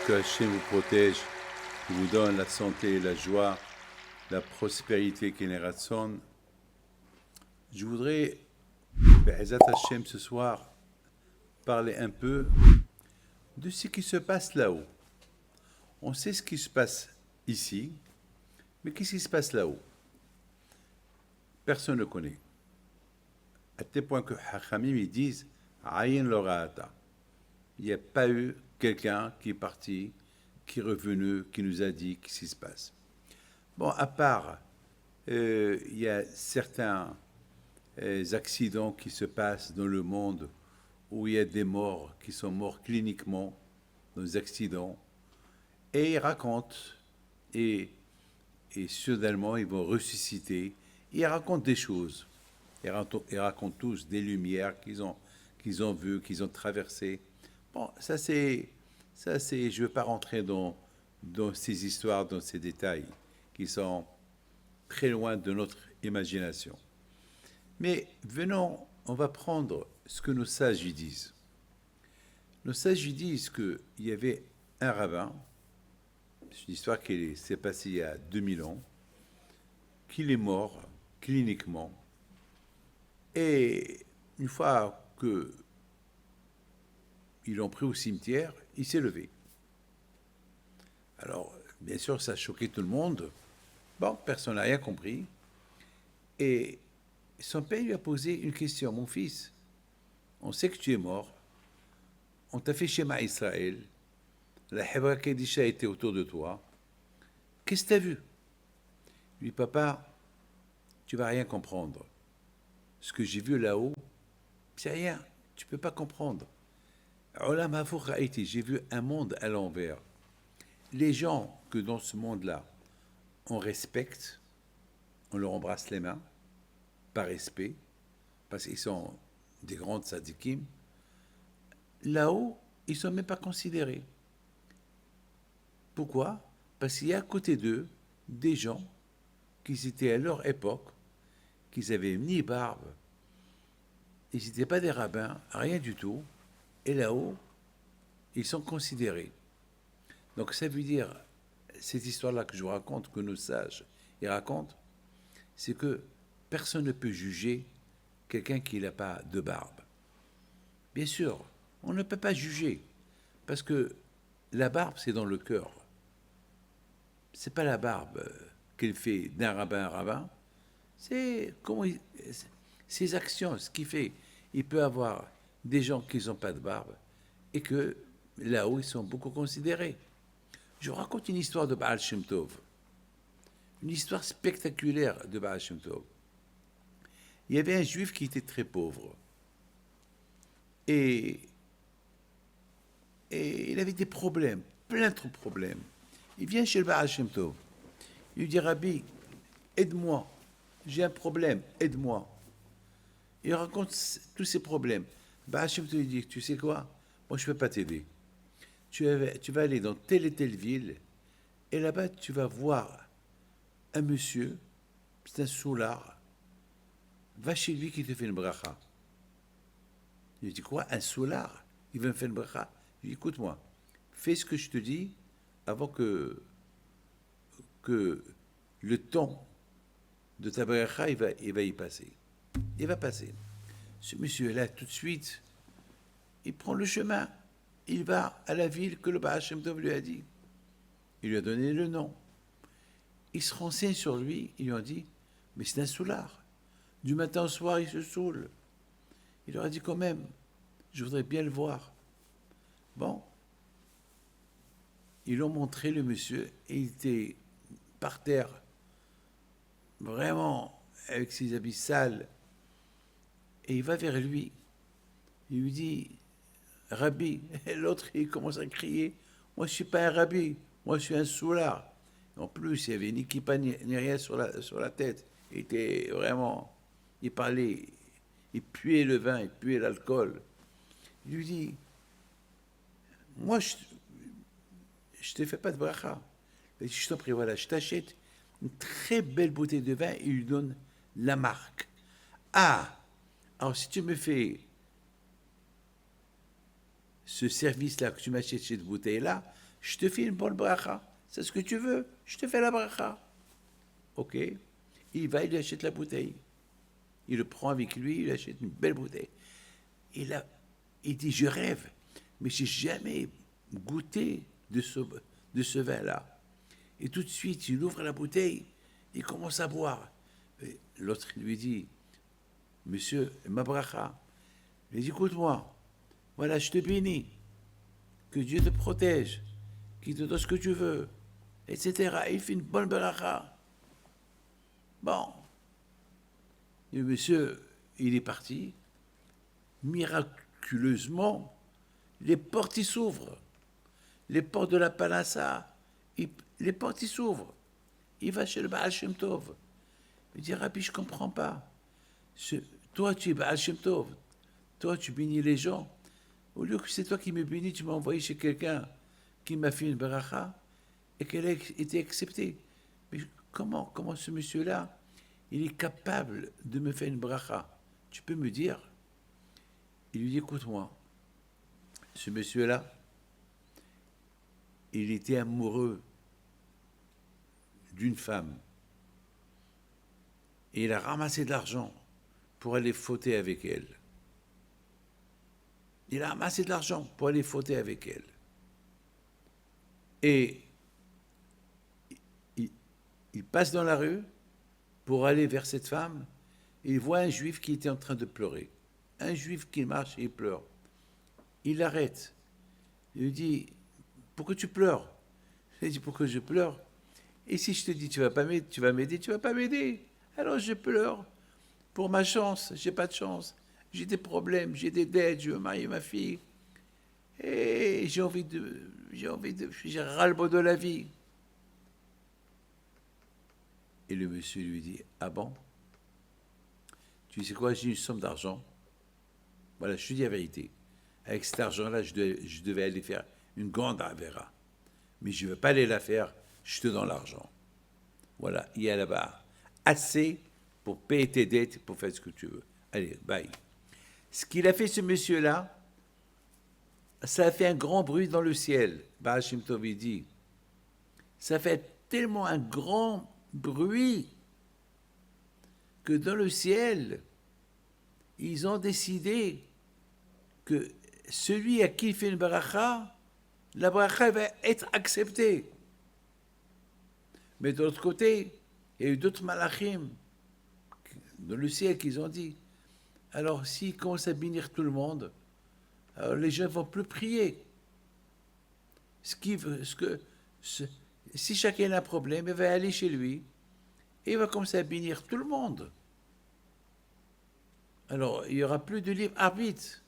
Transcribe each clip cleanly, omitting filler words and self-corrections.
que Hachem vous protège, vous donne la santé, la joie, la prospérité Keneratson. Je voudrais, Be'ezat Hachem, ce soir, parler un peu de ce qui se passe là-haut. On sait ce qui se passe ici, mais qu'est-ce qui se passe là-haut? Personne ne connaît. À tel point que Hachamim, ils disent Ayin Lora'ata. Il n'y a pas eu quelqu'un qui est parti, qui est revenu, qui nous a dit ce qui se passe. Bon, à part, il y a certains accidents qui se passent dans le monde où il y a des morts qui sont morts cliniquement dans les accidents, et ils racontent, et soudainement ils vont ressusciter, ils racontent des choses, ils racontent tous des lumières qu'ils ont vues, qu'ils ont traversées. Bon, ça c'est, je ne veux pas rentrer dans ces histoires, dans ces détails qui sont très loin de notre imagination. Mais venons, on va prendre ce que nos sages y disent. Nos sages y disent qu'il y avait un rabbin, c'est une histoire qui s'est passée il y a 2000 ans, qu'il est mort cliniquement, et une fois que ils l'ont pris au cimetière, il s'est levé. Alors, bien sûr, ça a choqué tout le monde. Bon, personne n'a rien compris. Et son père lui a posé une question. Mon fils, on sait que tu es mort. On t'a fait Shema Israël. La Hebra Kedisha était autour de toi. Qu'est-ce que tu as vu? Il lui dit, papa, tu vas rien comprendre. Ce que j'ai vu là-haut, c'est rien. Tu ne peux pas comprendre. J'ai vu un monde à l'envers. Les gens que dans ce monde-là, on respecte, on leur embrasse les mains, par respect, parce qu'ils sont des grandes sadikim, là-haut, ils ne sont même pas considérés. Pourquoi? Parce qu'il y a à côté d'eux des gens qui étaient à leur époque, qui n'avaient ni barbe, ils n'étaient pas des rabbins, rien du tout, et là-haut, ils sont considérés. Donc ça veut dire, cette histoire-là que je vous raconte, que nos sages ils racontent, c'est que personne ne peut juger quelqu'un qui n'a pas de barbe. Bien sûr, on ne peut pas juger, parce que la barbe, c'est dans le cœur. C'est pas la barbe qu'il fait d'un rabbin à un rabbin, c'est ses actions, ce qu'il fait. Il peut avoir des gens qui n'ont pas de barbe, et que là-haut, ils sont beaucoup considérés. Je vous raconte une histoire de Baal Shem Tov, une histoire spectaculaire de Baal Shem Tov. Il y avait un juif qui était très pauvre, et il avait des problèmes, plein de problèmes. Il vient chez le Baal Shem Tov, il lui dit, Rabbi, aide-moi, j'ai un problème, aide-moi. Il raconte tous ses problèmes. Baal Shem Tov lui dit, tu sais quoi, moi je ne peux pas t'aider. Tu vas aller dans telle et telle ville, et là-bas, tu vas voir un monsieur, c'est un soulard, va chez lui qui te fait une bracha. Il lui dit, quoi, un soulard? Il veut me faire une bracha? Je lui dis, écoute-moi, fais ce que je te dis avant que le temps de ta bracha, il va y passer. Il va passer. Ce monsieur-là, tout de suite, il prend le chemin. Il va à la ville que le Baal Shem Tov lui a dit. Il lui a donné le nom. Il se renseigne sur lui. Ils lui ont dit, mais c'est un soulard. Du matin au soir, il se saoule. Il leur a dit quand même, je voudrais bien le voir. Bon. Ils l'ont montré, le monsieur, et il était par terre, vraiment, avec ses habits sales. Et il va vers lui. Il lui dit, Rabbi. Et l'autre, il commence à crier, moi je ne suis pas un rabbi, moi je suis un soulard. En plus, il n'y avait ni kippa ni rien sur la tête. Il était vraiment, il parlait, il puait le vin, il puait l'alcool. Il lui dit, moi je ne te fais pas de bracha. Il dit, je t'en prie, voilà, je t'achète une très belle bouteille de vin et il lui donne la marque. Ah, alors si tu me fais ce service-là, que tu m'achètes cette bouteille-là, je te fais une bonne bracha. C'est ce que tu veux, je te fais la bracha. Ok. Il va, il achète la bouteille. Il le prend avec lui, il achète une belle bouteille. Et là, il dit, je rêve, mais j'ai jamais goûté de ce vin-là. Et tout de suite, il ouvre la bouteille, il commence à boire. Et l'autre lui dit, monsieur, ma bracha. Il dit, écoute-moi, voilà, je te bénis, que Dieu te protège, qu'il te donne ce que tu veux, etc. Il fait une bonne bracha. Bon, et monsieur, il est parti. Miraculeusement, les portes ils s'ouvrent. Les portes de la Panassa, les portes ils s'ouvrent. Il va chez le Baal Shem Tov. Il dit, Rabbi, je ne comprends pas. Toi, tu es Baal Shem Tov. Toi, tu bénis les gens. Au lieu que c'est toi qui me bénis, tu m'as envoyé chez quelqu'un qui m'a fait une baracha et qu'elle a été acceptée. Mais comment ce monsieur-là, il est capable de me faire une bracha? Tu peux me dire? Il lui dit, écoute-moi, ce monsieur-là, il était amoureux d'une femme. Et il a ramassé de l'argent pour aller fauter avec elle. Il a ramassé de l'argent pour aller fauter avec elle. Et il passe dans la rue pour aller vers cette femme, et il voit un juif qui était en train de pleurer. Un juif qui marche et il pleure. Il l'arrête. Il lui dit, pourquoi tu pleures? Il dit, pourquoi je pleure? Et si je te dis, tu vas m'aider, tu vas pas m'aider. Alors je pleure pour ma chance, j'ai pas de chance. J'ai des problèmes, j'ai des dettes, je veux marier ma fille. Et j'ai ras-le-bol de la vie. Et le monsieur lui dit, ah bon? Tu sais quoi, j'ai une somme d'argent. Voilà, je te dis la vérité. Avec cet argent-là, je devais aller faire une grande avera. Mais je ne veux pas aller la faire, je te donne l'argent. Voilà, il y a là-bas assez pour payer tes dettes, pour faire ce que tu veux. Allez, bye. Ce qu'il a fait, ce monsieur-là, ça a fait un grand bruit dans le ciel. Baal Shem Tov dit, ça fait tellement un grand bruit que dans le ciel, ils ont décidé que celui à qui il fait une baracha, la baracha va être acceptée. Mais de l'autre côté, il y a eu d'autres malachim dans le ciel qui ont dit, alors s'ils commencent à bénir tout le monde, alors les gens ne vont plus prier. Si chacun a un problème, il va aller chez lui et il va commencer à bénir tout le monde. Alors, il n'y aura plus de libre arbitre.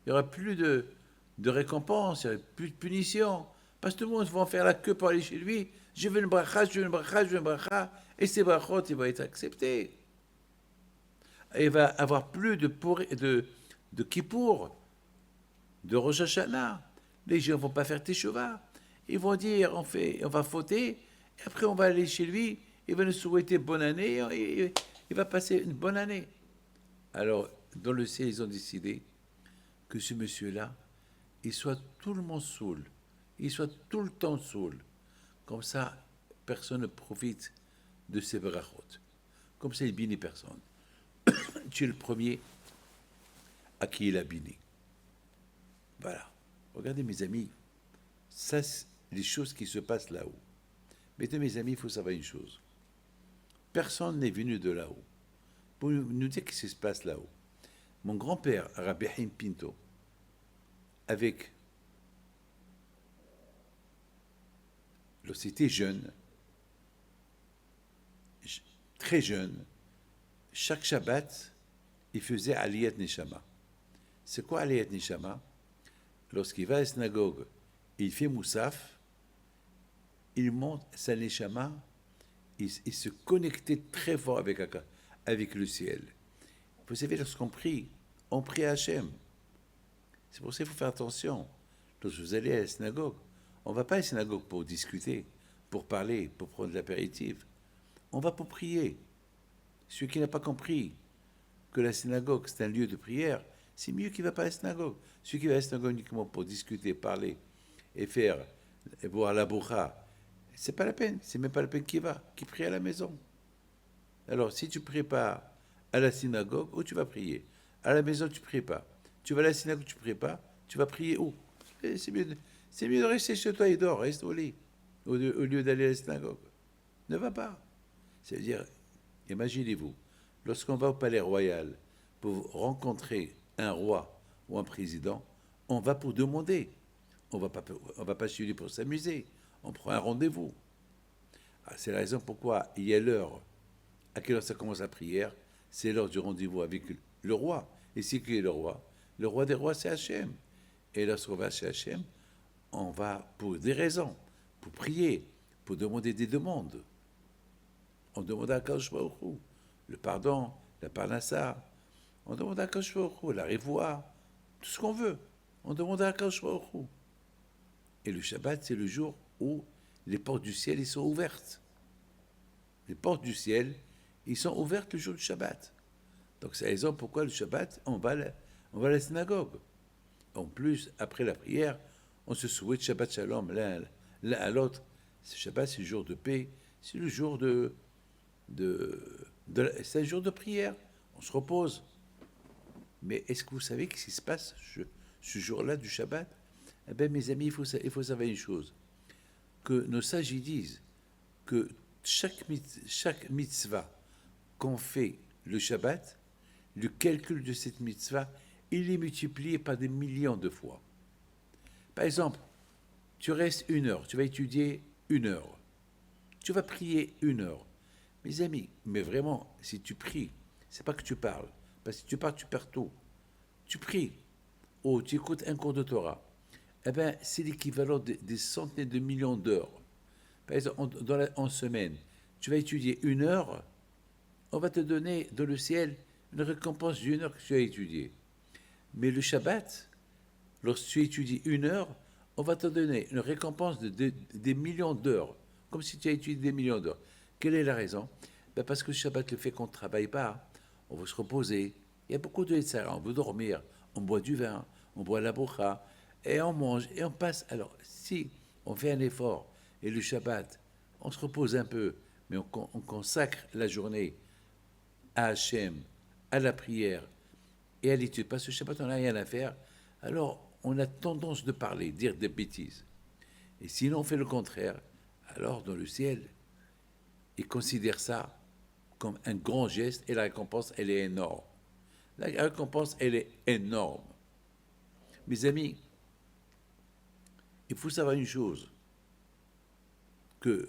Il n'y aura plus de récompense, il n'y aura plus de punition. Parce que tout le monde va faire la queue pour aller chez lui. Je veux une bracha, je veux une bracha, je veux une bracha. Et ces brachot, ils vont être acceptés. Et il va avoir plus de Kippour, de Rosh Hashanah. Les gens ne vont pas faire Teshuvah. Ils vont dire, on va fauter, et après on va aller chez lui, il va nous souhaiter bonne année, et il va passer une bonne année. Alors, dans le ciel, ils ont décidé que ce monsieur-là, il soit tout le monde saoul, il soit tout le temps saoul. Comme ça, personne ne profite de ses brachot. Comme ça, il bénit personne. Tu es le premier à qui il a béni. Voilà. Regardez, mes amis, ça, c'est les choses qui se passent là-haut. Mais mes amis, il faut savoir une chose. Personne n'est venu de là-haut pour nous dire ce qui se passe là-haut. Mon grand-père, Rabbi Haim Pinto, lorsqu'il était jeune, très jeune, chaque Shabbat, il faisait Aliyat Neshama. C'est quoi Aliyat Neshama? Lorsqu'il va à la synagogue, il fait Moussaf, il monte sa Neshama, il se connectait très fort avec le ciel. Vous savez, lorsqu'on prie à Hachem. C'est pour ça qu'il faut faire attention. Lorsque vous allez à la synagogue, on ne va pas à la synagogue pour discuter, pour parler, pour prendre de l'apéritif. On va pour prier. Celui qui n'a pas compris que la synagogue, c'est un lieu de prière, c'est mieux qu'il ne va pas à la synagogue. Celui qui va à la synagogue uniquement pour discuter, parler et faire et voir la bourra. C'est pas la peine, c'est même pas la peine qui prie à la maison. Alors, si tu pries pas à la synagogue, où tu vas prier? À la maison, tu pries pas. Tu vas à la synagogue, tu pries pas. Tu vas prier où? C'est mieux de rester chez toi et dors, reste au lit, au lieu d'aller à la synagogue. Ne va pas. C'est-à-dire, imaginez-vous, lorsqu'on va au palais royal pour rencontrer un roi ou un président, on va pour demander. On va pas chez lui pour s'amuser. On prend un rendez-vous. Ah, c'est la raison pourquoi il y a l'heure. À quelle heure ça commence la prière? C'est l'heure du rendez-vous avec le roi. Et c'est qui est le roi? Le roi des rois, c'est Hachem. Et lorsqu'on va chez Hachem, on va pour des raisons, pour prier, pour demander des demandes. On demande à Akadosh Baruch Hu le pardon, la parnassa. On demande à Akadosh Baruch Hu la révoie, tout ce qu'on veut. On demande à Akadosh Baruch Hu. Et le Shabbat, c'est le jour où les portes du ciel ils sont ouvertes. Les portes du ciel, ils sont ouvertes le jour du Shabbat. Donc c'est la raison pourquoi le Shabbat, on va à la synagogue. En plus, après la prière, on se souhaite Shabbat Shalom l'un à l'autre. Ce Shabbat, c'est le jour de paix, c'est le jour c'est un jour de prière. On se repose. Mais est-ce que vous savez ce qui se passe ce jour-là du Shabbat? Eh bien, mes amis, il faut savoir une chose. Que nos sages ils disent que chaque mitzvah qu'on fait le Shabbat, le calcul de cette mitzvah, il est multiplié par des millions de fois. Par exemple, tu restes 1 heure, tu vas étudier 1 heure, tu vas prier 1 heure. Mes amis, mais vraiment, si tu pries, c'est pas que tu parles, parce que si tu parles, tu perds tout. Tu pries, ou tu écoutes un cours de Torah, eh bien, c'est l'équivalent des centaines de millions d'heures. Par exemple, en semaine, tu vas étudier 1 heure, on va te donner dans le ciel une récompense d'1 heure que tu as étudié. Mais le Shabbat, lorsque tu étudies 1 heure, on va te donner une récompense des millions d'heures, comme si tu as étudié des millions d'heures. Quelle est la raison? Ben parce que le Shabbat, le fait qu'on ne travaille pas, on veut se reposer. Il y a beaucoup de Yetzirah, on veut dormir, on boit du vin, on boit la boucha, et on mange, et on passe. Alors, si on fait un effort, et le Shabbat, on se repose un peu, mais on consacre la journée à Hachem, à la prière et à l'étude, parce que le Shabbat, on n'a rien à faire, alors on a tendance de parler, dire des bêtises. Et sinon on fait le contraire, alors dans le ciel, ils considèrent ça comme un grand geste et la récompense, elle est énorme. La récompense, elle est énorme. Mes amis, il faut savoir une chose, que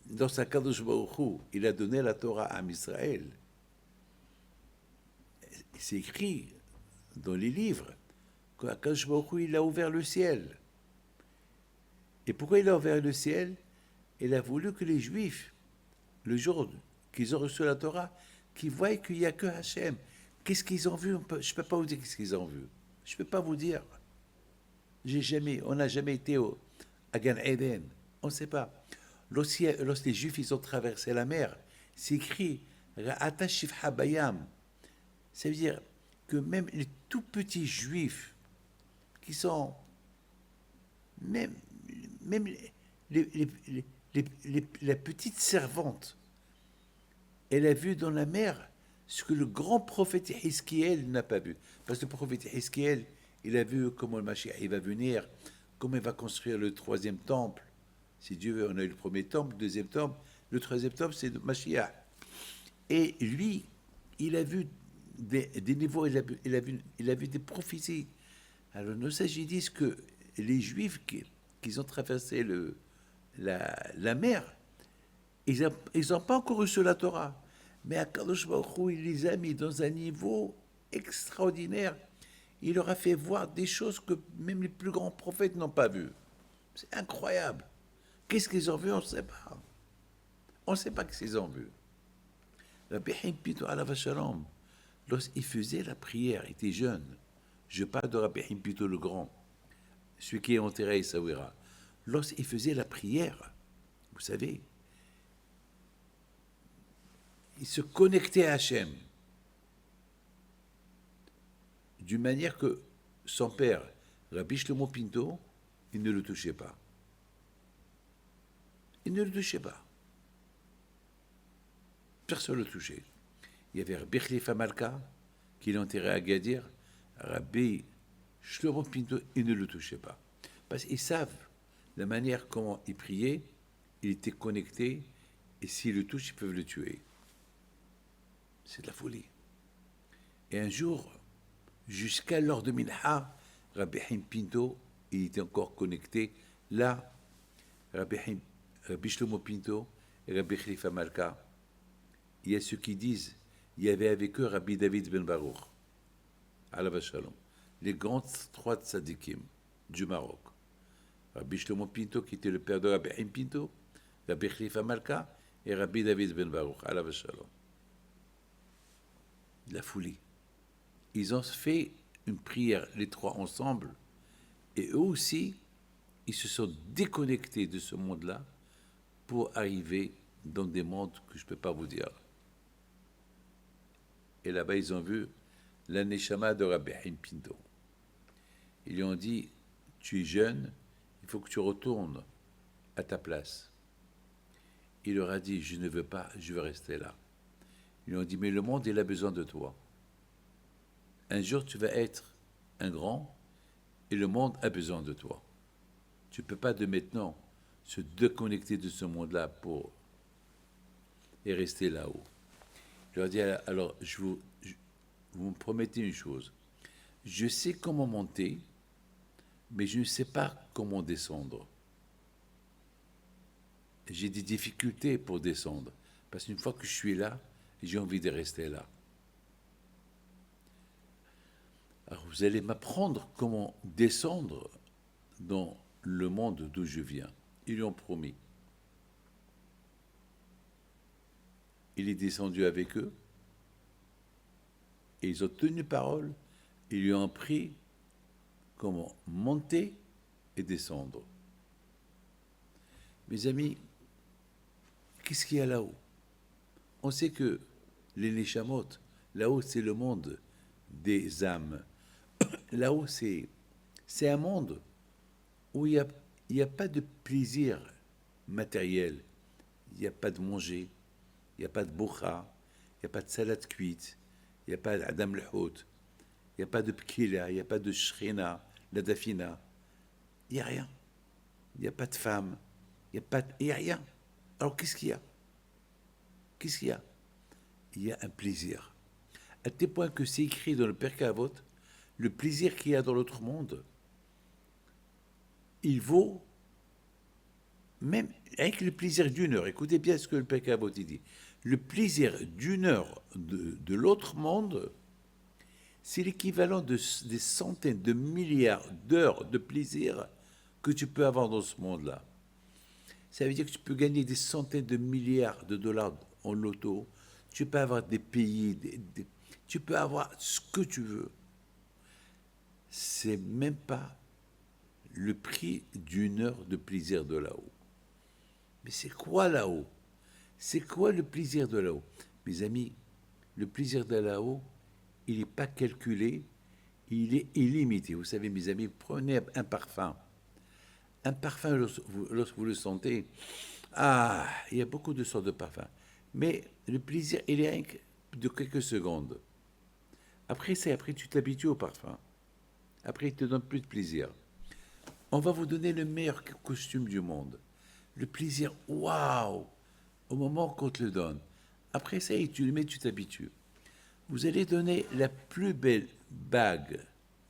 dans sa Kadosh Baruch Hu, il a donné la Torah à Israël. C'est écrit dans les livres qu'Akadosh Baruch Hu, il a ouvert le ciel. Et pourquoi il a ouvert le ciel? Il a voulu que les Juifs, le jour qu'ils ont reçu la Torah, qu'ils voient qu'il n'y a que Hachem. Qu'est-ce qu'ils ont vu? Je ne peux pas vous dire qu'est-ce qu'ils ont vu. Je ne peux pas vous dire. On n'a jamais été à Gan Eden. On ne sait pas. Lorsque les Juifs ils ont traversé la mer, c'est écrit Ra'ata Shifha Bayam. Ça veut dire que même les tout petits Juifs, qui sont même la petite servante, elle a vu dans la mer ce que le grand prophète Hiskiel n'a pas vu. Parce que le prophète Hiskiel, il a vu comment le Mashiach il va venir, comment il va construire le 3e temple. Si Dieu veut, on a eu le 1er temple, le 2e temple, le 3e temple, c'est le Mashiach. Et lui, il a vu des niveaux, il a vu des prophéties. Alors nos sages disent que les Juifs qui ont traversé la mer, ils n'ont pas encore reçu la Torah. Mais Akadosh Baruch Hu, il les a mis dans un niveau extraordinaire. Il leur a fait voir des choses que même les plus grands prophètes n'ont pas vues. C'est incroyable. Qu'est-ce qu'ils ont vu? On ne sait pas. On ne sait pas ce qu'ils ont vu. Rabbi Haim Pito alav shalom, lorsqu'il faisait la prière, il était jeune. Je parle de Rabbi Haim Pito le grand, celui qui est enterré à Essaouira. Lorsqu'il faisait la prière, vous savez, il se connectait à Hachem d'une manière que son père, Rabbi Shlomo Pinto, il ne le touchait pas. Il ne le touchait pas. Personne ne le touchait. Il y avait Rabbi Khalifa Malka, qui l'enterrait à Gadir. Rabbi Shlomo Pinto, il ne le touchait pas. Parce qu'ils savent la manière comment il priait, il était connecté, et s'ils le touchent, ils peuvent le tuer. C'est de la folie. Et un jour, jusqu'à l'heure de Minha, Rabbi Haim Pinto, il était encore connecté. Là, Rabbi Shlomo Pinto et Rabbi Khalifa Malka, il y a ceux qui disent, il y avait avec eux Rabbi David Ben Baruch, Alav Shalom, les grands trois tzadikim du Maroc. Rabbi Shlomo Pinto, qui était le père de Rabbi Haim Pinto, Rabbi Khalifa Malka et Rabbi David Ben Baruch, Alav Shalom. La folie. Ils ont fait une prière, les trois ensemble, et eux aussi, ils se sont déconnectés de ce monde-là pour arriver dans des mondes que je ne peux pas vous dire. Et là-bas, ils ont vu la Neshama de Rabbi Haim Pinto. Ils lui ont dit, tu es jeune, il faut que tu retournes à ta place. Il leur a dit, je ne veux pas, je veux rester là. Ils lui ont dit, mais le monde, il a besoin de toi. Un jour, tu vas être un grand et le monde a besoin de toi. Tu ne peux pas de maintenant se déconnecter de ce monde-là et rester là-haut. Je leur dis, alors, vous me promettez une chose. Je sais comment monter, mais je ne sais pas comment descendre. J'ai des difficultés pour descendre, parce qu'une fois que je suis là, j'ai envie de rester là. Alors vous allez m'apprendre comment descendre dans le monde d'où je viens. Ils lui ont promis. Il est descendu avec eux, et ils ont tenu parole, ils lui ont appris comment monter et descendre. Mes amis, qu'est-ce qu'il y a là-haut? On sait que les Neshamot, là-haut c'est le monde des âmes. Là-haut c'est un monde où il n'y a pas de plaisir matériel. Il n'y a pas de manger, il n'y a pas de boucha, il n'y a pas de salade cuite, il n'y a pas d'adam l'hout, il n'y a pas de pkila, il n'y a pas de shrina, la dafina. Il n'y a rien. Il n'y a pas de femme, il n'y a rien. Alors qu'est-ce qu'il y a? Qu'est-ce qu'il y a? Il y a un plaisir. À tel point que c'est écrit dans le Pirkei Avot, le plaisir qu'il y a dans l'autre monde, il vaut même avec le plaisir d'une heure. Écoutez bien ce que le Pirkei Avot dit. Le plaisir d'une heure de l'autre monde, c'est l'équivalent des centaines de milliards d'heures de plaisir que tu peux avoir dans ce monde-là. Ça veut dire que tu peux gagner des centaines de milliards de dollars en loto, tu peux avoir des pays, tu peux avoir ce que tu veux. C'est même pas le prix d'une heure de plaisir de là-haut. Mais c'est quoi là-haut? C'est quoi le plaisir de là-haut? Mes amis, le plaisir de là-haut, il n'est pas calculé, il est illimité. Vous savez, mes amis, prenez un parfum. Un parfum, lorsque vous le sentez, il y a beaucoup de sortes de parfums. Mais le plaisir, il est rien que de quelques secondes. Après, tu t'habitues au parfum. Après, il ne te donne plus de plaisir. On va vous donner le meilleur costume du monde. Le plaisir, waouh, au moment qu'on te le donne. Après ça, tu le mets, tu t'habitues. Vous allez donner la plus belle bague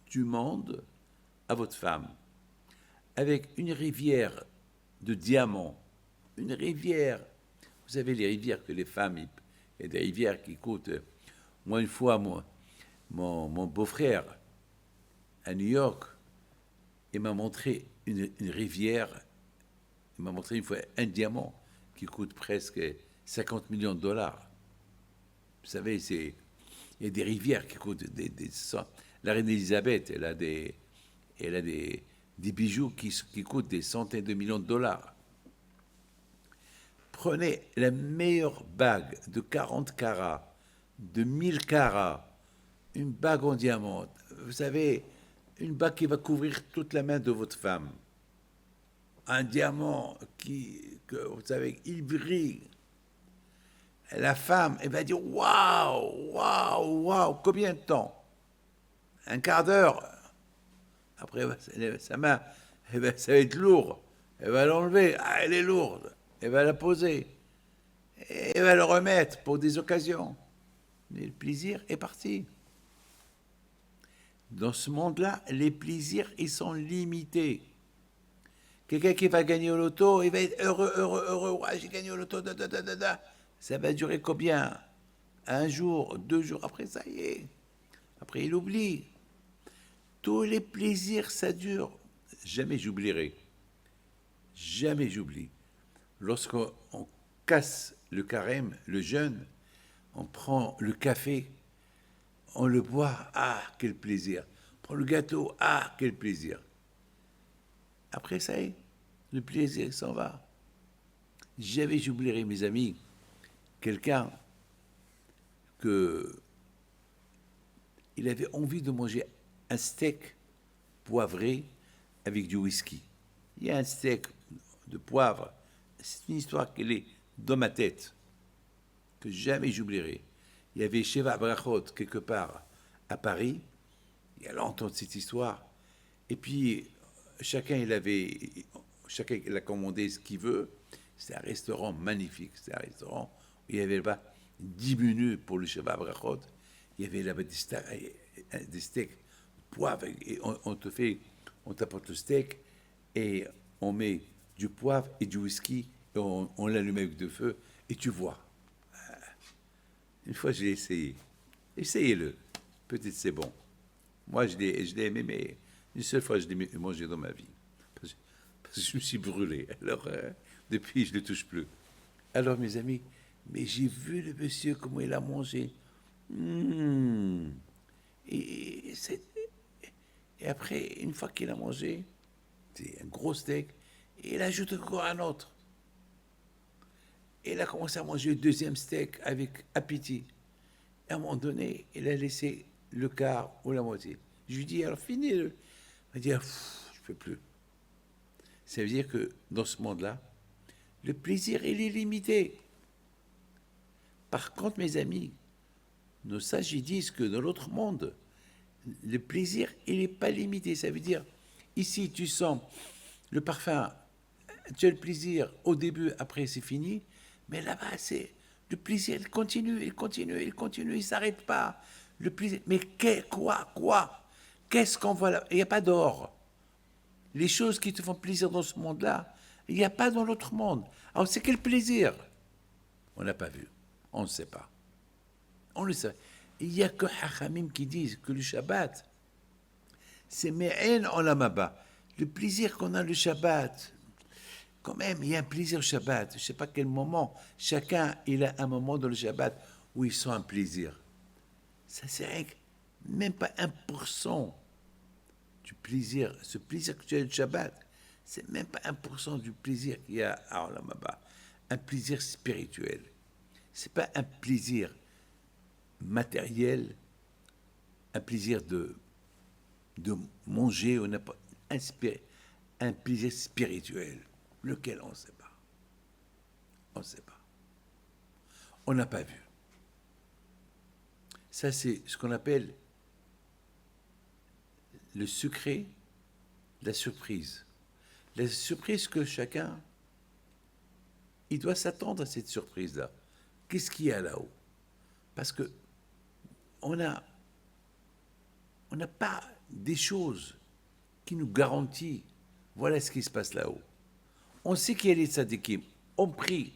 du monde à votre femme, avec une rivière de diamants, une rivière. Vous savez, les rivières que les femmes, il y a des rivières qui coûtent. Moi, une fois, mon beau-frère, à New York, il m'a montré une rivière, il m'a montré une fois un diamant qui coûte presque 50 millions de dollars. Vous savez, il y a des rivières qui coûtent la reine Elisabeth, elle a des bijoux qui coûtent des centaines de millions de dollars. Prenez la meilleure bague de 40 carats, de 1000 carats, une bague en diamant. Vous savez, une bague qui va couvrir toute la main de votre femme, un diamant que vous savez, il brille. La femme, elle va dire waouh, waouh, waouh, combien de temps? Un quart d'heure. Après, sa main, ça va être lourd. Elle va l'enlever. Ah, elle est lourde. Elle va la poser. Et elle va le remettre pour des occasions. Mais le plaisir est parti. Dans ce monde-là, les plaisirs, ils sont limités. Quelqu'un qui va gagner au loto, il va être heureux, heureux, heureux. Ouais, j'ai gagné au loto, da, da, da, da, da. Ça va durer combien? Un jour, 2 jours, après ça y est. Après, il oublie. Tous les plaisirs, ça dure. Jamais j'oublierai. Jamais j'oublie. Lorsqu'on casse le carême, le jeûne, on prend le café, on le boit, ah, quel plaisir. On prend le gâteau, ah, quel plaisir. Après, ça y est, le plaisir s'en va. Jamais j'oublierai, mes amis, quelqu'un que il avait envie de manger un steak poivré avec du whisky. Il y a un steak de poivre. C'est une histoire qui est dans ma tête, que jamais j'oublierai. Il y avait Sheva Brachot quelque part à Paris. Il y a longtemps de cette histoire. Et puis, chacun il a commandé ce qu'il veut. C'est un restaurant magnifique. C'est un restaurant où il y avait là-bas 10 menus pour le Sheva Brachot. Il y avait là-bas des steaks poivre. Et on t'apporte le steak et on met du poivre et du whisky et on l'allume avec du feu et tu vois. Une fois, je l'ai essayé. Essayez-le. Peut-être c'est bon. Moi, je l'ai aimé, mais une seule fois, je l'ai mangé dans ma vie. Parce que je me suis brûlé. Alors, depuis, je ne le touche plus. Alors, mes amis, mais j'ai vu le monsieur, comment il a mangé. Mmh. Et, et après, une fois qu'il a mangé, c'est un gros steak, et il ajoute encore un autre. Et il a commencé à manger le deuxième steak avec appétit. Et à un moment donné, il a laissé le quart ou la moitié. Je lui dis, alors finis-le. Il m'a dit, je ne peux plus. Ça veut dire que dans ce monde-là, le plaisir, il est limité. Par contre, mes amis, nos sages ils disent que dans l'autre monde, le plaisir, il n'est pas limité. Ça veut dire, ici, tu sens le parfum, tu as le plaisir au début, après c'est fini, mais là-bas, c'est le plaisir, il continue, il continue, il continue, il ne s'arrête pas. Le plaisir, mais quoi? Qu'est-ce qu'on voit là? Il n'y a pas d'or. Les choses qui te font plaisir dans ce monde-là, il n'y a pas dans l'autre monde. Alors c'est quel plaisir? On n'a pas vu, on ne sait pas. On le sait. Il n'y a que Hachamim qui disent que le Shabbat, c'est Me'en Olamaba. Le plaisir qu'on a le Shabbat, quand même, il y a un plaisir au Shabbat. Je ne sais pas quel moment. Chacun, il a un moment dans le Shabbat où il sent un plaisir. Ça, c'est même pas 1% du plaisir. Ce plaisir que tu as le Shabbat, c'est même pas 1% du plaisir qu'il y a à Olamaba. Un plaisir spirituel. Ce n'est pas un plaisir matériel, un plaisir de manger, un plaisir spirituel. Lequel on ne sait pas. On ne sait pas. On n'a pas vu. Ça, c'est ce qu'on appelle le secret de la surprise. La surprise que chacun, il doit s'attendre à cette surprise-là. Qu'est-ce qu'il y a là-haut? Parce que on n'a pas des choses qui nous garantissent, voilà ce qui se passe là-haut. On sait qu'il y a les tzadikim, on prie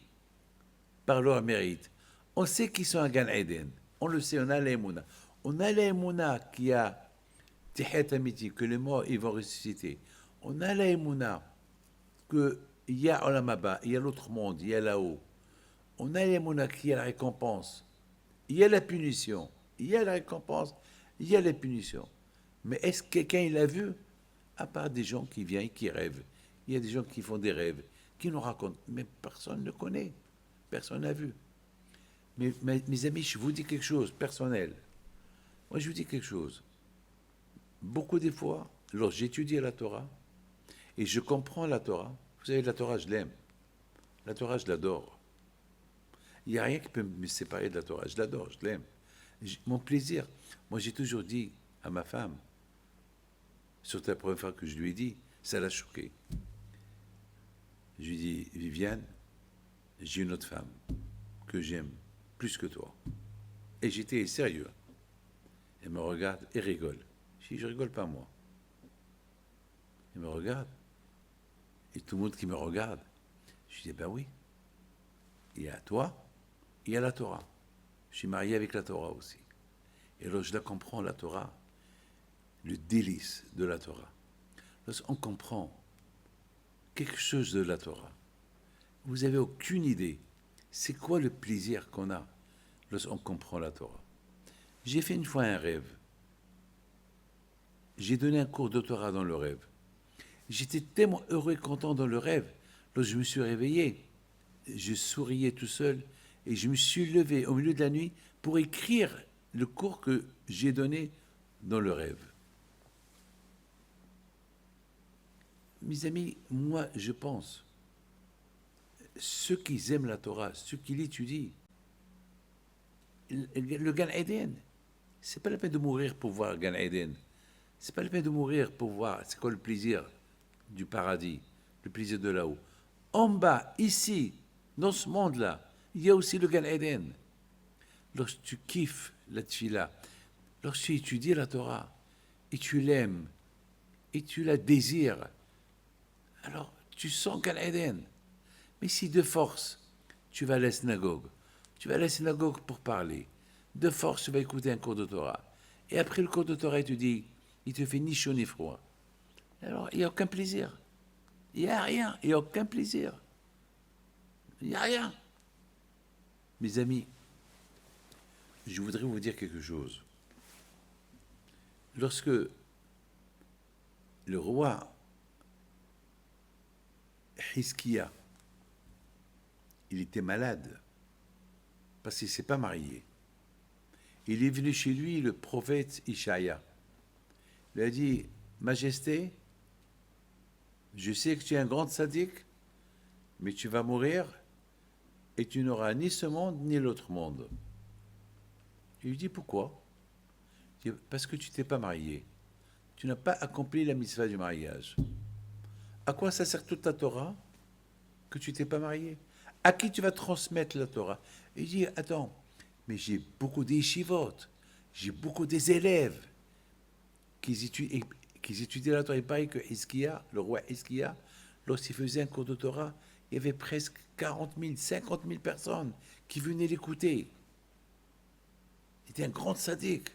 par leur mérite. On sait qu'ils sont à Gan Eden. On le sait, on a l'aïmouna. On a l'aïmouna qui a Tihet Amiti, que les morts ils vont ressusciter. On a l'aïmouna qu'il y a Olamaba, il y a l'autre monde, il y a là-haut. On a l'aïmouna qui y a la récompense. Il y a la punition. Il y a la récompense, il y a la punition. Mais est-ce que quelqu'un il l'a vu? À part des gens qui viennent et qui rêvent. Il y a des gens qui font des rêves, qui nous racontent. Mais personne ne connaît. Personne n'a vu. Mais mes amis, je vous dis quelque chose personnel. Moi, je vous dis quelque chose. beaucoup des fois, lorsque j'étudie la Torah et je comprends la Torah, vous savez, la Torah, je l'aime. La Torah, je l'adore. Il n'y a rien qui peut me séparer de la Torah. Je l'adore, je l'aime. Mon plaisir, moi j'ai toujours dit à ma femme, surtout la première fois que je lui ai dit, ça l'a choqué. Je lui ai dit, Viviane, j'ai une autre femme que j'aime plus que toi. Et j'étais sérieux. Elle me regarde et rigole. Je dis, je rigole pas moi. Elle me regarde. Et tout le monde qui me regarde, je lui dis, ben oui. Il y a toi, il y a la Torah. Je suis marié avec la Torah aussi. Et alors je la comprends, la Torah, le délice de la Torah. Lorsqu'on comprend quelque chose de la Torah, vous n'avez aucune idée. C'est quoi le plaisir qu'on a lorsqu'on comprend la Torah? J'ai fait une fois un rêve. J'ai donné un cours de Torah dans le rêve. J'étais tellement heureux et content dans le rêve. Lorsque je me suis réveillé, je souriais tout seul et je me suis levé au milieu de la nuit pour écrire le cours que j'ai donné dans le rêve. Mes amis, moi, je pense, ceux qui aiment la Torah, ceux qui l'étudient, le Gan Eden, c'est pas la peine de mourir pour voir Gan Eden. C'est pas la peine de mourir pour voir c'est quoi le plaisir du paradis, le plaisir de là-haut. En bas, ici, dans ce monde-là, il y a aussi le Gan Eden. Lorsque tu kiffes la tfila, lorsque tu étudies la Torah, et tu l'aimes, et tu la désires, alors tu sens Gan Eden. Mais si de force, tu vas à la synagogue, pour parler, de force, tu vas écouter un cours de Torah, et après le cours de Torah, tu dis, il te fait ni chaud ni froid. Alors, il n'y a aucun plaisir. Il n'y a rien, il n'y a aucun plaisir. Il n'y a rien. Mes amis, je voudrais vous dire quelque chose. Lorsque le roi Hiskia, il était malade, parce qu'il ne s'est pas marié, il est venu chez lui le prophète Ishaïa. Il lui a dit, Majesté, je sais que tu es un grand sadique, mais tu vas mourir et tu n'auras ni ce monde ni l'autre monde. Il lui dit, pourquoi? Il dit, parce que tu ne t'es pas marié. Tu n'as pas accompli la mitzvah du mariage. À quoi ça sert toute la Torah que tu ne t'es pas marié? À qui tu vas transmettre la Torah? Il dit, attends, mais j'ai beaucoup d'échivot, j'ai beaucoup des élèves qui étudiaient la Torah. Il paraît que Hiskia, le roi Hiskia, lorsqu'il faisait un cours de Torah, il y avait presque 40 000, 50 000 personnes qui venaient l'écouter. Il était un grand sadique.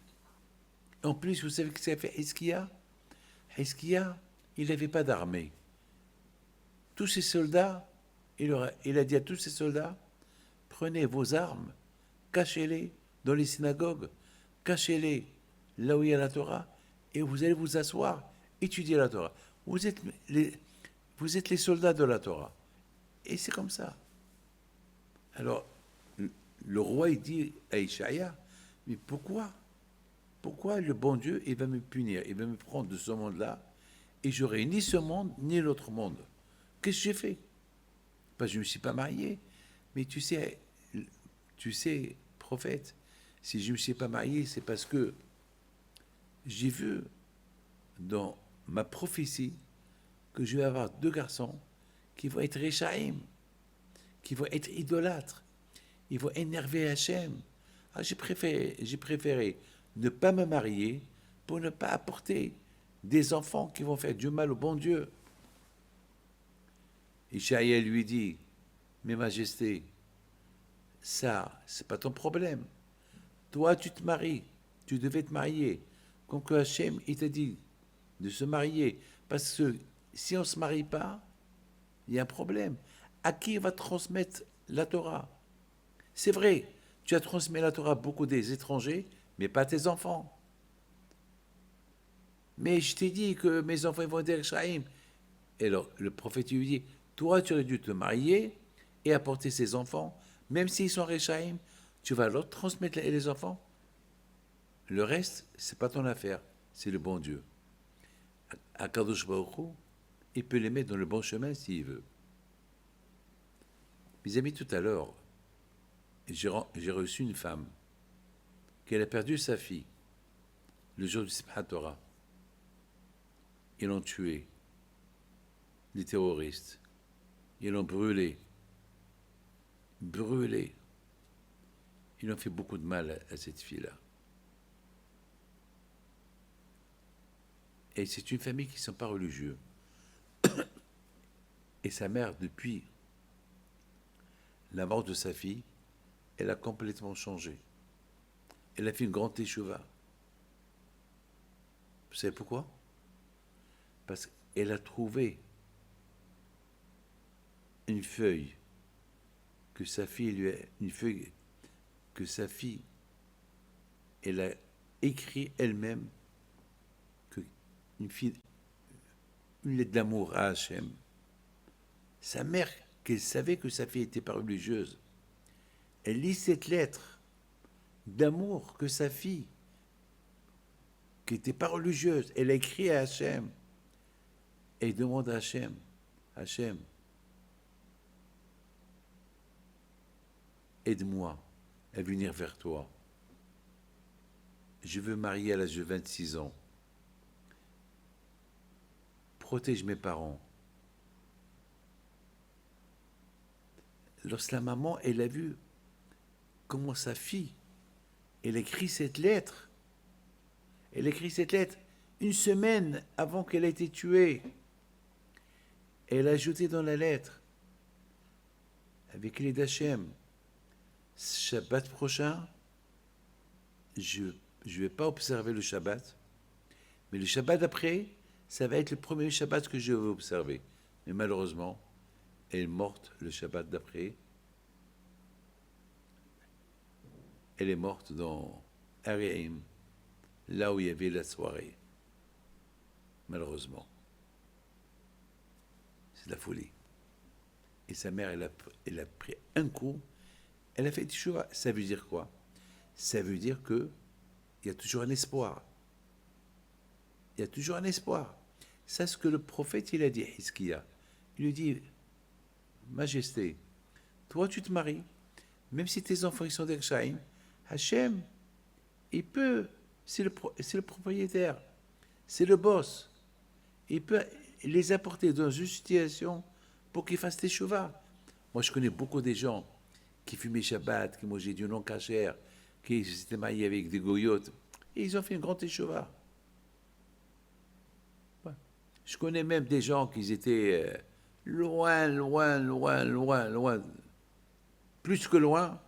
En plus, vous savez ce qu'a fait Hiskia? Hiskia, il n'avait pas d'armée. Tous ses soldats, il a dit à tous ses soldats, prenez vos armes, cachez-les dans les synagogues, cachez-les là où il y a la Torah, et vous allez vous asseoir, étudier la Torah. Vous êtes les soldats de la Torah. Et c'est comme ça. Alors, le roi, il dit à Ishaïa, mais pourquoi le bon Dieu, il va me punir, il va me prendre de ce monde-là, et j'aurai ni ce monde, ni l'autre monde? Qu'est-ce que j'ai fait? Parce que je ne me suis pas marié. Mais tu sais, prophète, si je ne me suis pas marié, c'est parce que j'ai vu dans ma prophétie que je vais avoir 2 garçons qui vont être Réchaïm, qui vont être idolâtres, ils vont énerver Hachem. Alors j'ai préféré ne pas me marier pour ne pas apporter des enfants qui vont faire du mal au bon Dieu. Ishaïa lui dit, mais Majesté, ça, c'est pas ton problème. Toi, tu te maries, tu devais te marier. Comme que Hachem, il t'a dit de se marier. Parce que si on ne se marie pas, il y a un problème. À qui va transmettre la Torah? C'est vrai, tu as transmis la Torah à beaucoup des étrangers, mais pas à tes enfants. Mais je t'ai dit que mes enfants vont être Shaïm. Et alors, le prophète lui dit, toi, tu aurais dû te marier et apporter ces enfants, même s'ils sont Réchaïm, tu vas leur transmettre les enfants. Le reste, c'est pas ton affaire, c'est le bon Dieu. Akadosh Baruch Hu, il peut les mettre dans le bon chemin s'il veut. Mes amis, tout à l'heure, j'ai reçu une femme qui a perdu sa fille le jour du Simchat Torah. Ils l'ont tué, les terroristes. Ils l'ont brûlé. Brûlé. Ils ont fait beaucoup de mal à cette fille-là. Et c'est une famille qui ne sont pas religieux. Et sa mère, depuis la mort de sa fille, elle a complètement changé. Elle a fait une grande teshuva. Vous savez pourquoi? Parce qu'elle a trouvé une feuille que sa fille lui a... Une feuille que sa fille, elle a écrit elle-même une lettre d'amour à Hachem. Sa mère, qu'elle savait que sa fille n'était pas religieuse, elle lit cette lettre d'amour que sa fille, qui n'était pas religieuse, elle a écrit à Hachem. Et il demande à Hachem, Hachem, aide-moi à venir vers toi. Je veux marier à l'âge de 26 ans. Protège mes parents. Lorsque la maman, elle a vu comment sa fille, elle écrit cette lettre. Elle écrit cette lettre une semaine avant qu'elle ait été tuée. Elle a ajouté dans la lettre, avec l'aide d'Hachem, Shabbat prochain, je ne vais pas observer le Shabbat, mais le Shabbat d'après, ça va être le premier Shabbat que je vais observer. Mais malheureusement, elle est morte le Shabbat d'après. Elle est morte dans Ariaim, là où il y avait la soirée. Malheureusement. C'est de la folie. Et sa mère, elle a pris un coup, elle a fait teshuva. Ça veut dire quoi? Ça veut dire qu'il y a toujours un espoir. Il y a toujours un espoir. C'est ce que le prophète, il a dit à Hizkiya. Il lui dit, Majesté, toi tu te maries, même si tes enfants ils sont des Kshaïm, Hachem, il peut, c'est le propriétaire, c'est le boss, il peut les apporter dans une situation pour qu'ils fassent teshuva. Moi je connais beaucoup de gens qui fumaient Shabbat, qui mangeaient du non kasher, qui s'étaient mariés avec des goyotes, et ils ont fait une grande teshuva. Je connais même des gens qui étaient loin, plus que loin.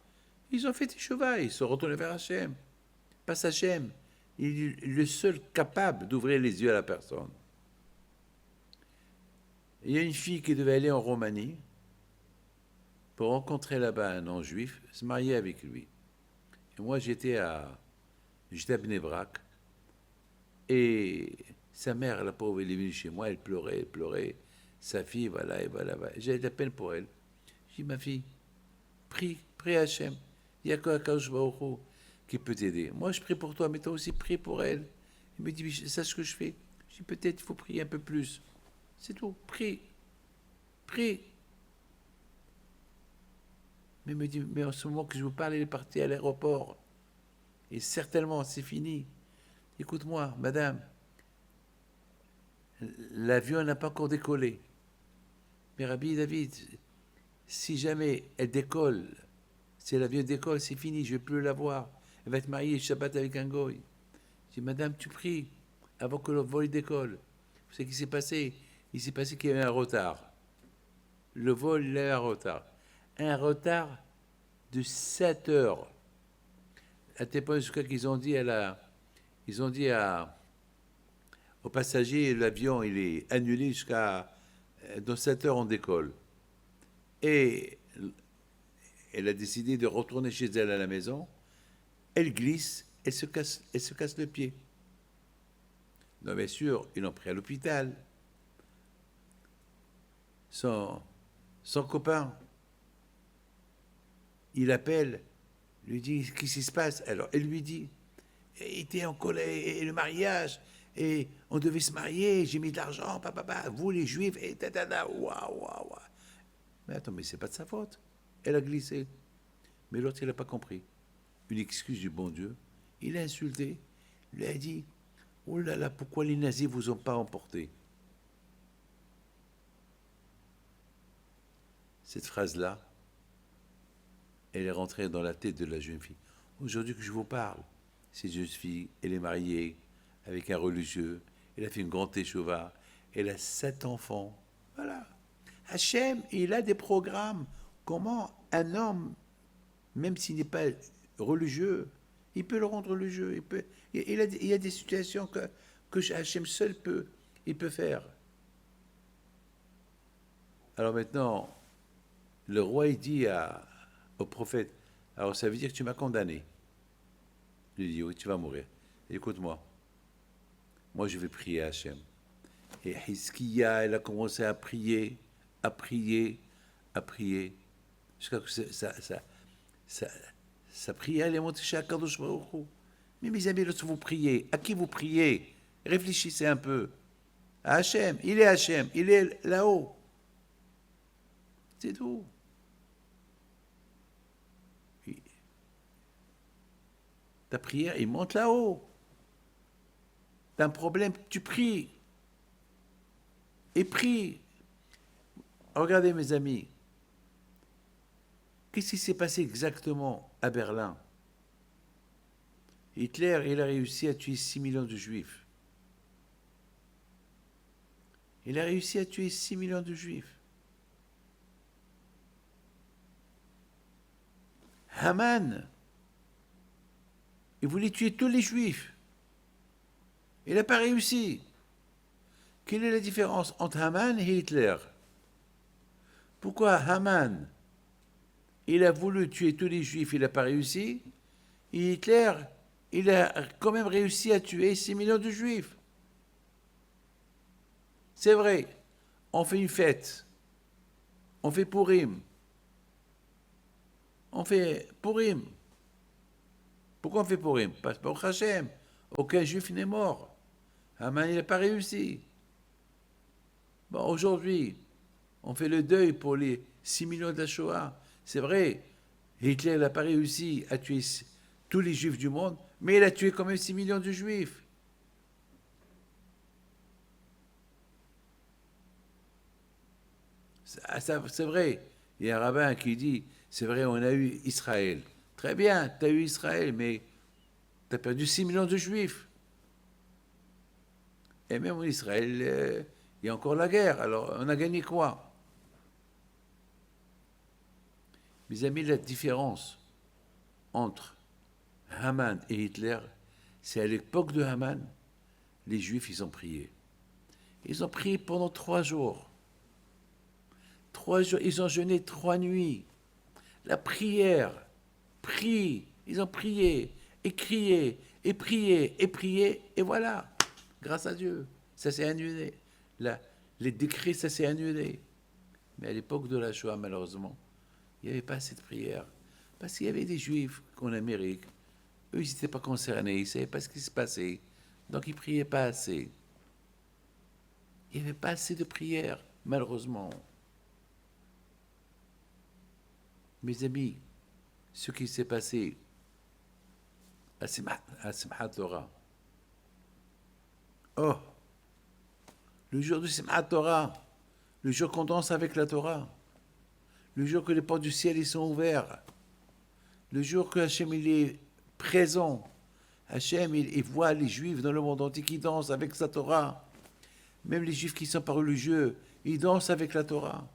Ils ont fait teshuva, ils sont retournés vers Hachem. Pas Hachem, il est le seul capable d'ouvrir les yeux à la personne. Il y a une fille qui devait aller en Roumanie pour rencontrer là-bas un non-juif, se marier avec lui. Et moi, j'étais à Bnei Brak, et sa mère, la pauvre, elle est venue chez moi, elle pleurait. Sa fille, voilà. J'avais de la peine pour elle. Je dis, ma fille, prie Hachem. Il n'y a qu'Akadosh Baruch Hu qui peut t'aider. Moi, je prie pour toi, mais toi aussi, prie pour elle. Il me dit, c'est ce que je fais. Je dis, peut-être il faut prier un peu plus. C'est tout, prie. Mais il me dit, mais en ce moment que je vous parle, il est parti à l'aéroport. Et certainement, c'est fini. Écoute-moi, madame, l'avion n'a pas encore décollé. Mais Rabbi David, si jamais elle décolle, si l'avion décolle, c'est fini, je ne vais plus la voir. Elle va être mariée Shabbat avec un goy. Je dis, madame, tu pries avant que le vol décolle. Vous savez ce qui s'est passé? Il s'est passé qu'il y avait un retard. Le vol, il a eu un retard. Un retard de 7 heures. À tel point jusqu'à qu'ils ont dit aux passagers, l'avion, il est annulé jusqu'à... Dans 7 heures, on décolle. Et elle a décidé de retourner chez elle à la maison. Elle glisse, elle se casse le pied. Non, bien sûr, ils l'ont pris à l'hôpital. Son copain, il appelle, lui dit, qu'est-ce qui se passe? Alors, elle lui dit, il était en colère, et le mariage, et on devait se marier, j'ai mis de l'argent, vous les juifs, et waouh, waouh, waouh. Mais attends, mais c'est pas de sa faute. Elle a glissé. Mais l'autre, il n'a pas compris. Une excuse du bon Dieu. Il a insulté. Il lui a dit, oh là là, pourquoi les nazis vous ont pas emporté? Cette phrase-là, elle est rentrée dans la tête de la jeune fille. Aujourd'hui que je vous parle, cette jeune fille, elle est mariée avec un religieux, elle a fait une grande échova, elle a 7 enfants. Voilà. Hachem, il a des programmes. Comment un homme, même s'il n'est pas religieux, il peut le rendre religieux. Il y a des situations que Hachem seul il peut faire. Alors maintenant, le roi, il dit au prophète, alors ça veut dire que tu m'as condamné. Il lui dit, oui, tu vas mourir. Écoute-moi, moi je vais prier à Hachem. Et Hizkiya, elle a commencé à prier, à prier, à prier, jusqu'à ce que sa prière, elle est montée chez Akadosh Baruch Hu. Mais mes amis, lorsque vous priez, à qui vous priez? Réfléchissez un peu. À Hachem, il est là-haut. C'est tout. Ta prière, il monte là-haut. T'as un problème, tu pries. Et prie. Regardez mes amis, qu'est-ce qui s'est passé exactement à Berlin? Hitler, il a réussi à tuer 6 millions de juifs. Il a réussi à tuer 6 millions de juifs. Haman, il voulait tuer tous les juifs. Il n'a pas réussi. Quelle est la différence entre Haman et Hitler? Pourquoi Haman, il a voulu tuer tous les juifs, il n'a pas réussi, et Hitler, il a quand même réussi à tuer 6 millions de juifs? C'est vrai, on fait une fête, on fait Purim. On fait Purim. Pourquoi on fait Purim? Parce que pour Hachem, aucun juif n'est mort. Haman, il n'a pas réussi. Bon, aujourd'hui, on fait le deuil pour les 6 millions de la Shoah. C'est vrai, Hitler n'a pas réussi à tuer tous les juifs du monde, mais il a tué quand même 6 millions de juifs. C'est vrai. Il y a un rabbin qui dit, c'est vrai, on a eu Israël. Très bien, tu as eu Israël, mais tu as perdu 6 millions de juifs. Et même en Israël, il y a encore la guerre. Alors, on a gagné quoi? Mes amis, la différence entre Haman et Hitler, c'est à l'époque de Haman, les Juifs, ils ont prié. Ils ont prié pendant 3 jours. 3 jours, ils ont jeûné 3 nuits. La prière, ils ont prié, et crié, et prié, et prié, et voilà. Grâce à Dieu, ça s'est annulé. Les décrets, ça s'est annulé. Mais à l'époque de la Shoah, malheureusement, il n'y avait pas assez de prière. Parce qu'il y avait des Juifs en Amérique. Eux, ils n'étaient pas concernés, ils ne savaient pas ce qui se passait. Donc, ils ne priaient pas assez. Il n'y avait pas assez de prière, malheureusement. Mes amis, ce qui s'est passé à Simchat Torah. Oh, le jour de Simchat Torah, le jour qu'on danse avec la Torah, le jour que les portes du ciel ils sont ouverts, le jour que Hachem il est présent, Hachem il voit les Juifs dans le monde entier qui dansent avec sa Torah, même les Juifs qui ne sont pas religieux, ils dansent avec la Torah.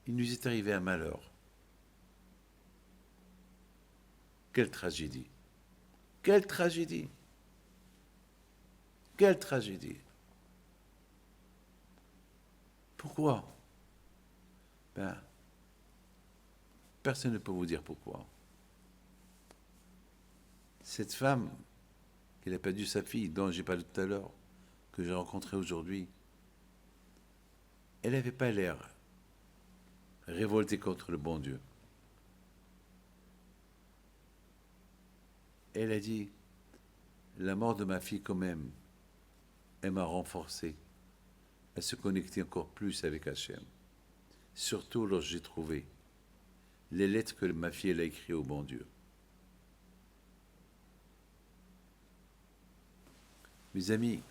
Il nous est arrivé un malheur. Quelle tragédie! Quelle tragédie! Quelle tragédie! Pourquoi? Ben, personne ne peut vous dire pourquoi. Cette femme, qui a perdu sa fille, dont j'ai parlé tout à l'heure, que j'ai rencontrée aujourd'hui, elle n'avait pas l'air révoltée contre le bon Dieu. Elle a dit, la mort de ma fille quand même, elle m'a renforcé à se connecter encore plus avec Hachem. Surtout lorsque j'ai trouvé les lettres que ma fille elle a écrites au bon Dieu. Mes amis,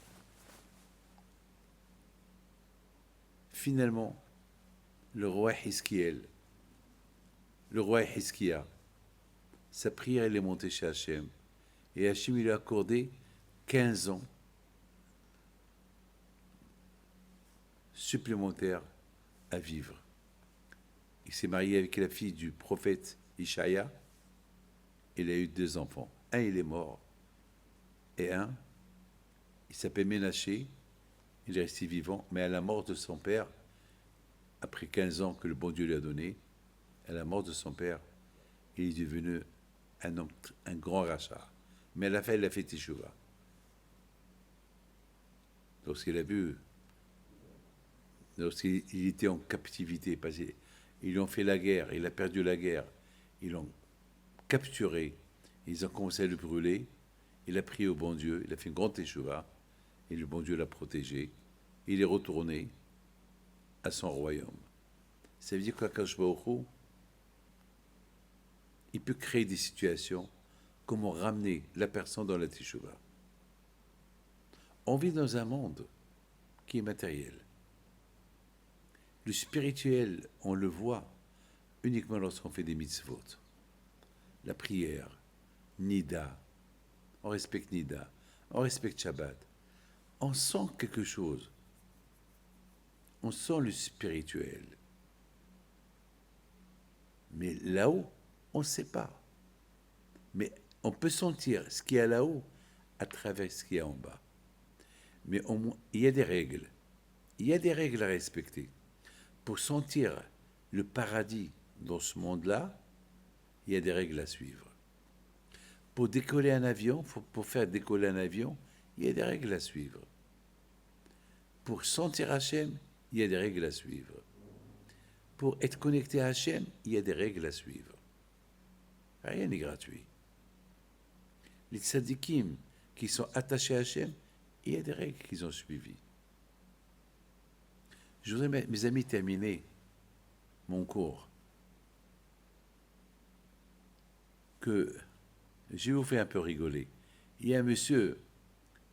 finalement, le roi Hiskiel, le roi Hiskia, sa prière elle est montée chez Hachem. Et Hachem lui a accordé 15 ans supplémentaires à vivre. Il s'est marié avec la fille du prophète Ishaïa. Il a eu 2 enfants. Un, il est mort. Et un, il s'appelle Ménaché. Il est resté vivant. Mais à la mort de son père, après 15 ans que le bon Dieu lui a donné, à la mort de son père, il est devenu un homme, un grand rachat. Mais à la fin, il a fait Teshuvah. Lorsqu'il a vu, lorsqu'il était en captivité, parce qu'ils lui ont fait la guerre, il a perdu la guerre, ils l'ont capturé, ils ont commencé à le brûler, il a prié au bon Dieu, il a fait une grande Teshuvah, et le bon Dieu l'a protégé, il est retourné à son royaume. Ça veut dire qu'Akadosh Baruch Hu, il peut créer des situations, comment ramener la personne dans la Teshuvah. On vit dans un monde qui est matériel. Le spirituel, on le voit uniquement lorsqu'on fait des mitzvot. La prière, Nida, on respecte Nida, on respecte Shabbat. On sent quelque chose. On sent le spirituel. Mais là-haut, on ne sait pas. Mais on peut sentir ce qu'il y a là-haut à travers ce qu'il y a en bas. Mais il y a des règles. Il y a des règles à respecter. Pour sentir le paradis dans ce monde-là, il y a des règles à suivre. Pour décoller un avion, pour faire décoller un avion, il y a des règles à suivre. Pour sentir Hachem, il y a des règles à suivre. Pour être connecté à Hachem, il y a des règles à suivre. Rien n'est gratuit. Les tzadikim qui sont attachés à Hachem, il y a des règles qu'ils ont suivies. Je voudrais, mes amis, terminer mon cours. Que je vais vous faire un peu rigoler. Il y a un monsieur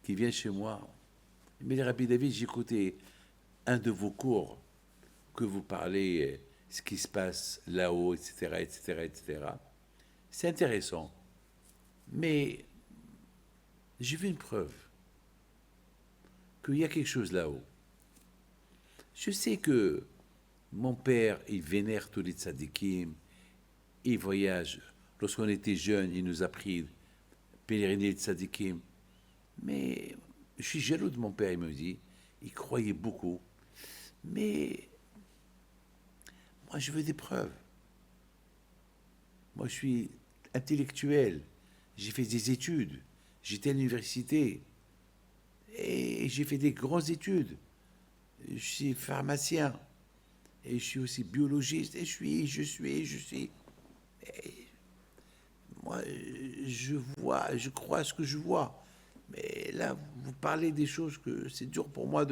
qui vient chez moi. Il me dit, Rabbi David, j'ai écouté un de vos cours que vous parlez, ce qui se passe là-haut, etc., etc., etc. C'est intéressant. Mais j'ai vu une preuve qu'il y a quelque chose là-haut. Je sais que mon père, il vénère tous les tzadikim, il voyage. Lorsqu'on était jeune, il nous a pris pèleriner les tzadikim. Mais je suis jaloux de mon père, il me dit. Il croyait beaucoup. Mais moi, je veux des preuves. Moi, je suis intellectuel. J'ai fait des études. J'étais à l'université. Et j'ai fait des grandes études. Je suis pharmacien. Et je suis aussi biologiste. Et je suis. Et moi, je vois, je crois ce que je vois. Mais là, vous parlez des choses que c'est dur pour moi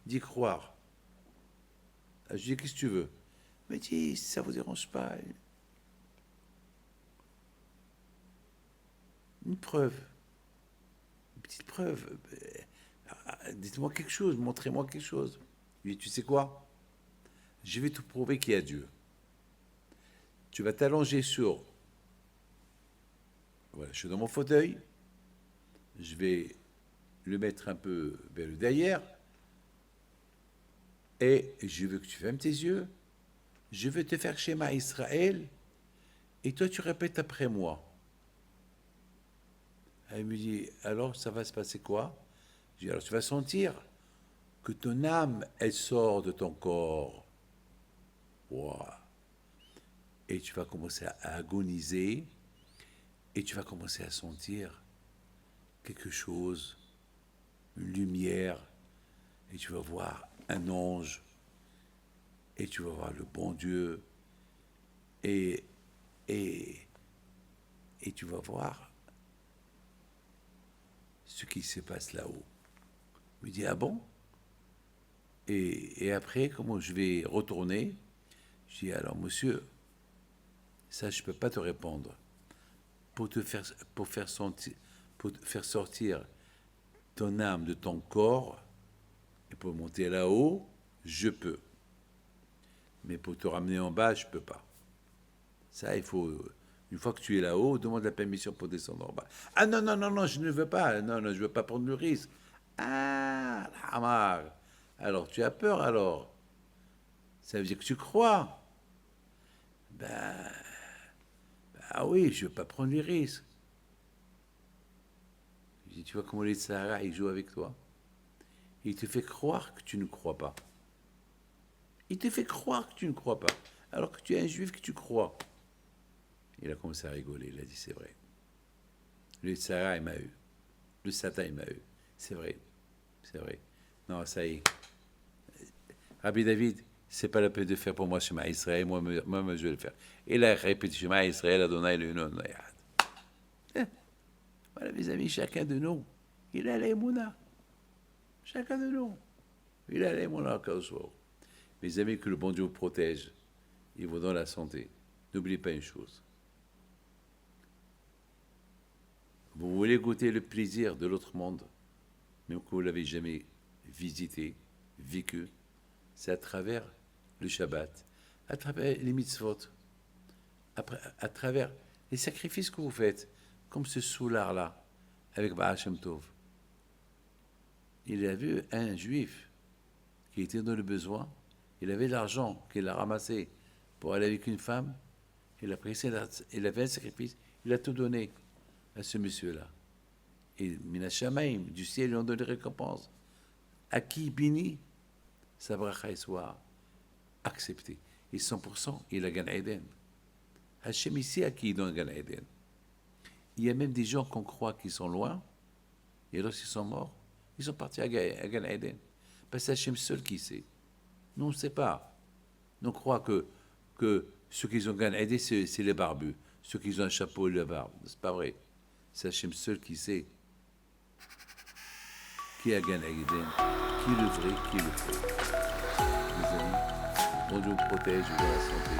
d'y croire. Je dis, qu'est-ce que tu veux? Il me dit, ça vous dérange pas? Une preuve. Une petite preuve. Dites-moi quelque chose, montrez-moi quelque chose. Je dis, tu sais quoi? Je vais te prouver qu'il y a Dieu. Tu vas t'allonger sur... Voilà, je suis dans mon fauteuil. Je vais le mettre un peu vers le derrière. Et je veux que tu fermes tes yeux. Je vais te faire schéma Israël. Et toi, tu répètes après moi. Elle me dit, alors ça va se passer quoi? Je dis, alors tu vas sentir que ton âme, elle sort de ton corps. Wow. Et tu vas commencer à agoniser. Et tu vas commencer à sentir quelque chose, une lumière. Et tu vas voir un ange. Et tu vas voir le bon Dieu. Et tu vas voir ce qui se passe là-haut. Il me dit, ah bon? Et après, comment je vais retourner? Je dis, alors monsieur, ça je ne peux pas te répondre. Pour te faire sortir ton âme de ton corps, et pour monter là-haut, je peux. Mais pour te ramener en bas, je ne peux pas. Ça, il faut... Une fois que tu es là-haut, demande la permission pour descendre en bas. Ah non, non, non, non, je ne veux pas. Non, non, je ne veux pas prendre le risque. Ah, Hamar. Alors, tu as peur alors? Ça veut dire que tu crois. Ben, ah oui, je ne veux pas prendre les risques. Je dis, tu vois comment les Sahara, ils jouent avec toi? Il te fait croire que tu ne crois pas. Il te fait croire que tu ne crois pas. Alors que tu es un juif que tu crois. Il a commencé à rigoler. Il a dit, c'est vrai. Le Sahara, il m'a eu. Le Satan, il m'a eu. C'est vrai. C'est vrai. Non, ça y est. Rabbi David, c'est pas la peine de faire pour moi Shema Israël. Moi, je vais le faire. Il a répété Shema Israël, Adonai Eloheinu Echad. Voilà, mes amis, chacun de nous, il a l'émouna. Chacun de nous. Il a l'émouna au cas où. Mes amis, que le bon Dieu vous protège. Il vous donne la santé. N'oubliez pas une chose. Vous voulez goûter le plaisir de l'autre monde, même que vous ne l'avez jamais visité, vécu, c'est à travers le Shabbat, à travers les mitzvot, à travers les sacrifices que vous faites, comme ce soulard-là, avec Baal Shem Tov. Il a vu un juif qui était dans le besoin, il avait l'argent qu'il a ramassé pour aller avec une femme, il a fait un sacrifice, il a tout donné à ce monsieur-là. Et Minashamaim, du ciel, ils ont donné récompense. À qui béni, sa bracha soit acceptée. Et 100%, il a Gan Eden. Hachem ici, à qui il donne Gan Eden? Il y a même des gens qu'on croit qu'ils sont loin, et lorsqu'ils sont morts, ils sont partis à Gan Eden. Parce que c'est Hachem seul qui sait. Nous, on ne sait pas. Nous, on croit que ceux qui ont Gan Eden, c'est les barbus. Ceux qui ont un chapeau et la barbe. C'est pas vrai. C'est Hachem seul qui sait qui a Gan Eden, qui le vrai, qui le faux. Mes amis, bon Dieu vous protège, vous donne la santé.